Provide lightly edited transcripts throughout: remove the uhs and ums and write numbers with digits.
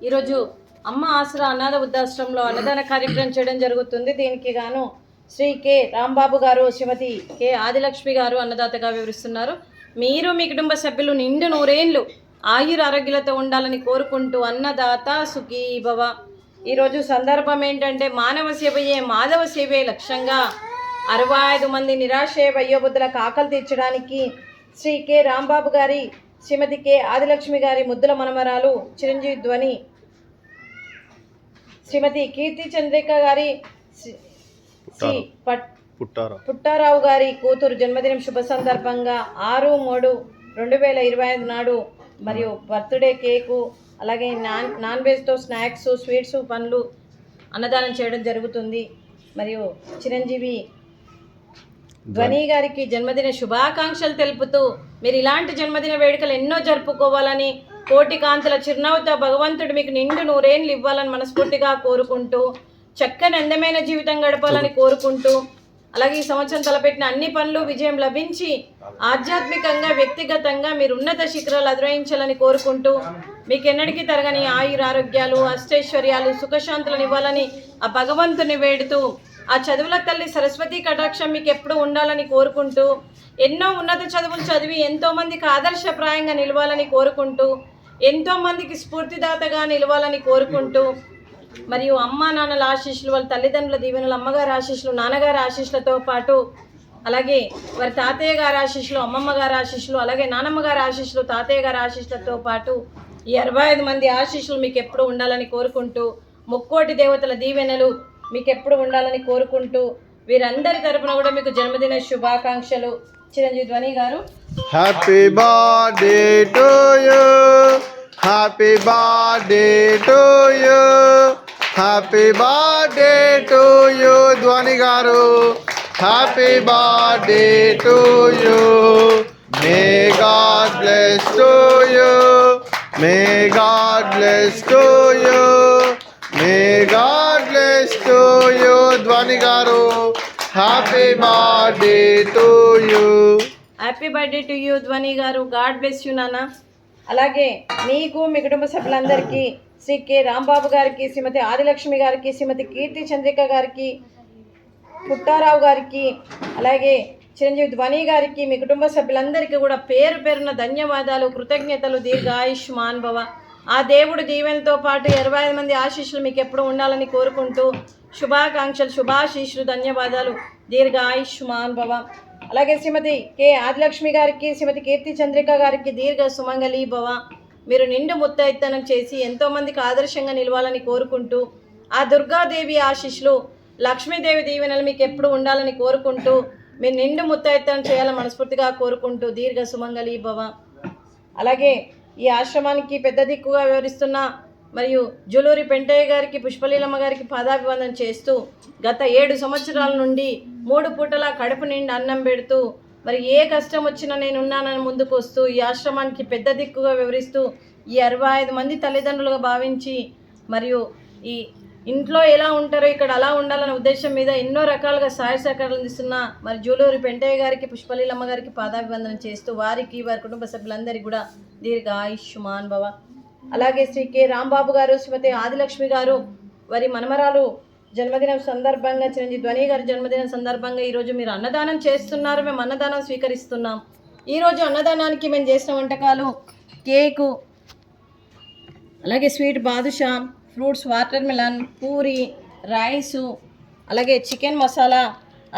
ఈరోజు అమ్మ ఆసరా అనాథ వృద్ధాశ్రమంలో అన్నదాన కార్యక్రమం చేయడం జరుగుతుంది. దీనికి గాను శ్రీ కె రాంబాబు గారు, శ్రీమతి కె ఆదిలక్ష్మి గారు అన్నదాతగా వివరిస్తున్నారు. మీరు మీ కుటుంబ సభ్యులు నిండు నూరేళ్లు ఆయుర ఆరోగ్యాలతో ఉండాలని కోరుకుంటూ అన్నదాత సుఖీ భవ. ఈరోజు సందర్భం ఏంటంటే మానవ సేవయే మాధవ సేవే లక్ష్యంగా 65 మంది నిరాశ్రయ వయోవృద్ధులకు ఆకలి తీర్చడానికి శ్రీ కె రాంబాబు గారి, శ్రీమతి కె ఆదిలక్ష్మి గారి ముద్దుల మనమరాలు చిరంజీవి ధ్వని శ్రీమతి కీర్తి చంద్రిక గారి, శ్రీ పుట్టారావు గారి కూతురు జన్మదినం శుభ సందర్భంగా 6/3/2025 నాడు మరియు బర్త్డే కేకు, అలాగే నాన్ వెజ్తో స్నాక్స్, స్వీట్స్, పండ్లు అన్నదానం చేయడం జరుగుతుంది. మరియు చిరంజీవి ధ్వని గారికి జన్మదిన శుభాకాంక్షలు తెలుపుతూ మీరు ఇలాంటి జన్మదిన వేడుకలు ఎన్నో జరుపుకోవాలని, కోటి కాంతుల చిరునవ్వుతో భగవంతుడు మీకు నిండు నూరేళ్ళు ఇవ్వాలని మనస్ఫూర్తిగా కోరుకుంటూ, చక్కని అందమైన జీవితం గడపాలని కోరుకుంటూ, అలాగే ఈ సంవత్సరం తలపెట్టిన అన్ని పనులు విజయం లభించి ఆధ్యాత్మికంగా, వ్యక్తిగతంగా మీరు ఉన్నత శిఖరాలు అధిరోహించాలని కోరుకుంటూ, మీకు ఎన్నటికీ తరగని ఆయురారోగ్యాలు, అష్టైశ్వర్యాలు, సుఖశాంతులను ఇవ్వాలని ఆ భగవంతుని వేడుతూ, ఆ చదువుల తల్లి సరస్వతి కటాక్షం మీకు ఎప్పుడు ఉండాలని కోరుకుంటూ, ఎన్నో ఉన్నత చదువులు చదివి ఎంతోమందికి ఆదర్శప్రాయంగా నిలవాలని కోరుకుంటూ, ఎంతోమందికి స్ఫూర్తిదాతగా నిలవాలని కోరుకుంటూ, మరియు అమ్మా నాన్నల ఆశీస్సులు, వాళ్ళ తల్లిదండ్రుల దీవెనలు, అమ్మగారి ఆశీస్సులు, నాన్నగారి ఆశీస్సులతో పాటు అలాగే వారి తాతయ్య గారి ఆశీస్సులు, అమ్మమ్మ గారి ఆశీస్సులు, అలాగే నానమ్మ గారి ఆశీస్సులు, తాతయ్య గారి ఆశీస్సులతో పాటు ఈ 65 మంది ఆశీస్సులు మీకు ఎప్పుడు ఉండాలని కోరుకుంటూ, ముక్కోటి దేవతల దీవెనలు మీకు ఎప్పుడు ఉండాలని కోరుకుంటూ, వీరందరి తరపున కూడా మీకు జన్మదిన శుభాకాంక్షలు. చిరంజీవి ధ్వని గారు. Happy birthday to you, happy birthday to you, happy birthday to you ధ్వని గారు. Happy birthday to you, may God bless to you, may God bless to you, may God bless to you ధ్వని గారు. Happy birthday to you. Happy birthday to you ధ్వని గారు. God bless you నాన్న. అలాగే మీకు, మీ కుటుంబ సభ్యులందరికీ, శ్రీ కె రాంబాబు గారికి, శ్రీమతి ఆదిలక్ష్మి గారికి, శ్రీమతి కీర్తి చంద్రిక గారికి, పుట్టారావు గారికి, అలాగే చిరంజీవి ధ్వని గారికి, మీ కుటుంబ సభ్యులందరికీ కూడా పేరు పేరున ధన్యవాదాలు, కృతజ్ఞతలు. దీర్ఘాయుష్మాన్ భవ. ఆ దేవుడు దీవెనతో పాటు 25 మంది ఆశీస్సులు మీకు ఎప్పుడు ఉండాలని కోరుకుంటూ, శుభాకాంక్షలు, శుభాశీస్సులు, ధన్యవాదాలు. దీర్ఘాయుష్మాన్ భవ. అలాగే శ్రీమతి కె ఆదిలక్ష్మి గారికి, శ్రీమతి కీర్తి చంద్రిక గారికి దీర్ఘ సుమంగళి భవ. మీరు నిండు ముత్తైత్తనం చేసి ఎంతోమందికి ఆదర్శంగా నిలవాలని కోరుకుంటూ, ఆ దుర్గాదేవి ఆశీస్సులు, లక్ష్మీదేవి దీవెనలు మీకు ఎప్పుడు ఉండాలని కోరుకుంటూ, మీరు నిండు ముత్తైత్తనం చేయాలని మనస్ఫూర్తిగా కోరుకుంటూ దీర్ఘ సుమంగళి భవ. అలాగే ఈ ఆశ్రమానికి పెద్ద దిక్కుగా వివరిస్తున్న మరియు జూలూరి పెంటయ్య గారికి, పుష్పలీలమ్మ గారికి పాదాభివందన చేస్తూ, గత 7 సంవత్సరాల నుండి 3 పూటలా కడుపు నిండి అన్నం పెడుతూ, మరి ఏ కష్టం వచ్చినా నేనున్నానని ముందుకు వస్తూ, ఈ ఆశ్రమానికి పెద్ద దిక్కుగా వివరిస్తూ, ఈ 65 మంది తల్లిదండ్రులుగా భావించి, మరియు ఈ ఇంట్లో ఎలా ఉంటారో ఇక్కడ అలా ఉండాలనే ఉద్దేశం మీద ఎన్నో రకాలుగా సహాయ సహకారాలు అందిస్తున్న మరి జూలూరి పెంటయ్య గారికి, పుష్పలీలమ్మ గారికి పాదాభివందన చేస్తూ, వారికి, వారి కుటుంబ సభ్యులందరికీ కూడా దీర్ఘ ఆయుష్మాన్ భవ. అలాగే శ్రీ కె రాంబాబు గారు, శ్రీమతి ఆదిలక్ష్మి గారు, వారి మనమరాలు జన్మదినం సందర్భంగా, చిరంజీవి ధ్వని గారి జన్మదినం సందర్భంగా ఈరోజు మీరు అన్నదానం చేస్తున్నారు, మేము అన్నదానం స్వీకరిస్తున్నాం. ఈరోజు అన్నదానానికి మేము చేసిన వంటకాలు కేకు, అలాగే sweet badusha, fruits water melon, puri, rice, అలాగే చికెన్ మసాలా,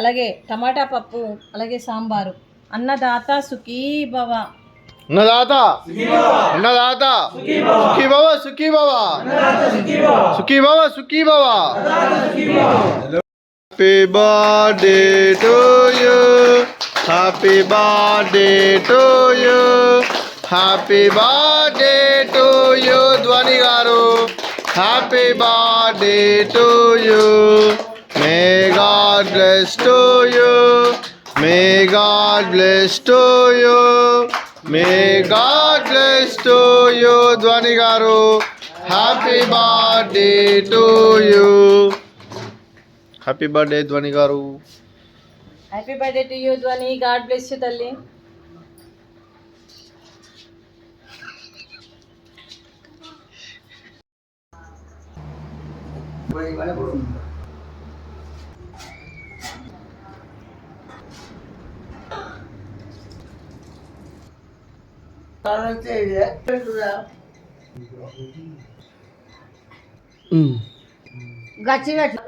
అలాగే టమాటా పప్పు, అలాగే సాంబారు. అన్నదాత సుఖీ భవ. అన్నదాత అన్నదాత సుఖీ భవ, సుఖీ భవ, సుఖీ భవ, సుఖీ భవ. Happy birthday to you, happy birthday to you, happy birthday to you ధ్వని గారు. Happy birthday to you, may God bless to you, may God bless to you, may God bless to you ధ్వని గారు. Happy birthday to you. Happy birthday ధ్వని గారు. Happy birthday to you ధ్వని. God bless you తల్లి. గచ్చి పెట్టు